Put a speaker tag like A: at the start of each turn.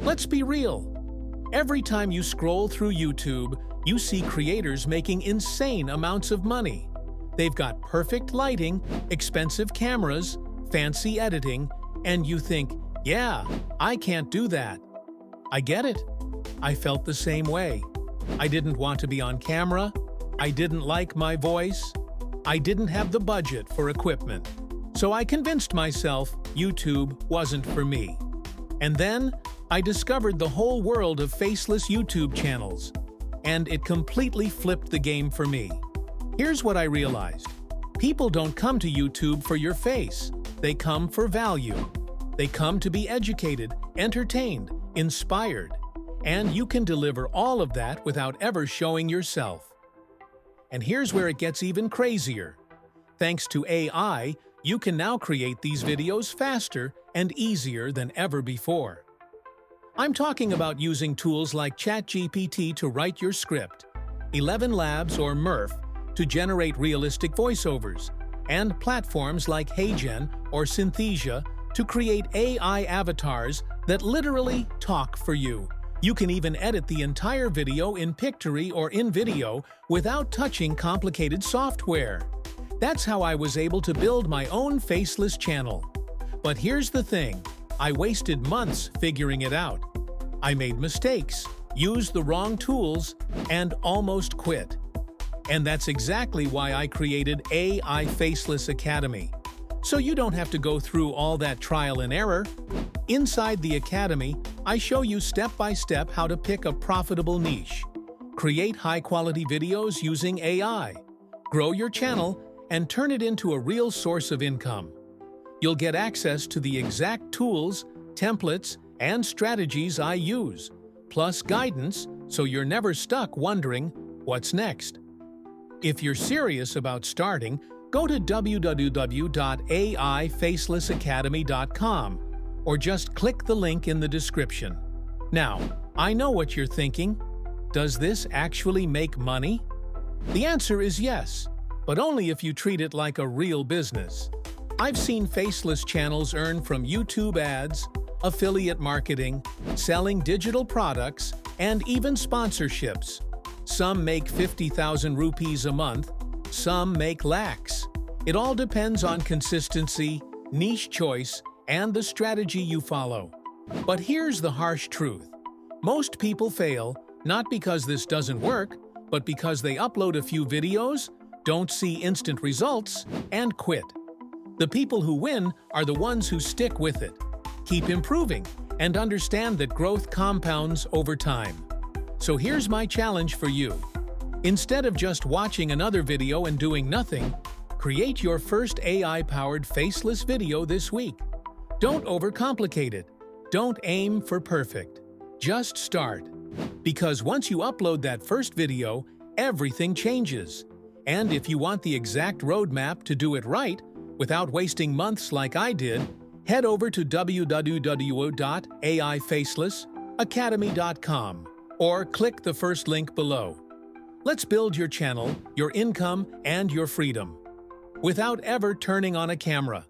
A: Let's be real. Every time you scroll through YouTube, you see creators making insane amounts of money. They've got perfect lighting, expensive cameras, fancy editing, and you think, yeah, I can't do that. I get it. I felt the same way. I didn't want to be on camera. I didn't like my voice. I didn't have the budget for equipment. So I convinced myself YouTube wasn't for me. And then I discovered the whole world of faceless YouTube channels, and it completely flipped the game for me. Here's what I realized. People don't come to YouTube for your face. They come for value. They come to be educated, entertained, inspired, and you can deliver all of that without ever showing yourself. And here's where it gets even crazier. Thanks to AI, you can now create these videos faster and easier than ever before. I'm talking about using tools like ChatGPT to write your script, ElevenLabs or Murf to generate realistic voiceovers, and platforms like HeyGen or Synthesia to create AI avatars that literally talk for you. You can even edit the entire video in Pictory or InVideo without touching complicated software. That's how I was able to build my own faceless channel. But here's the thing, I wasted months figuring it out. I made mistakes, used the wrong tools, and almost quit. And that's exactly why I created AI Faceless Academy. So you don't have to go through all that trial and error. Inside the Academy, I show you step-by-step how to pick a profitable niche, create high-quality videos using AI, grow your channel, and turn it into a real source of income. You'll get access to the exact tools, templates, and strategies I use, plus guidance so you're never stuck wondering what's next. If you're serious about starting, go to www.aifacelessacademy.com or just click the link in the description. Now, I know what you're thinking. Does this actually make money? The answer is yes, but only if you treat it like a real business. I've seen faceless channels earn from YouTube ads, affiliate marketing, selling digital products, and even sponsorships. Some make 50,000 rupees a month, some make lakhs. It all depends on consistency, niche choice, and the strategy you follow. But here's the harsh truth. Most people fail, not because this doesn't work, but because they upload a few videos, don't see instant results, and quit. The people who win are the ones who stick with it, keep improving, and understand that growth compounds over time. So here's my challenge for you. Instead of just watching another video and doing nothing, create your first AI-powered faceless video this week. Don't overcomplicate it. Don't aim for perfect. Just start. Because once you upload that first video, everything changes. And if you want the exact roadmap to do it right, without wasting months like I did, head over to www.aifacelessacademy.com or click the first link below. Let's build your channel, your income, and your freedom without ever turning on a camera.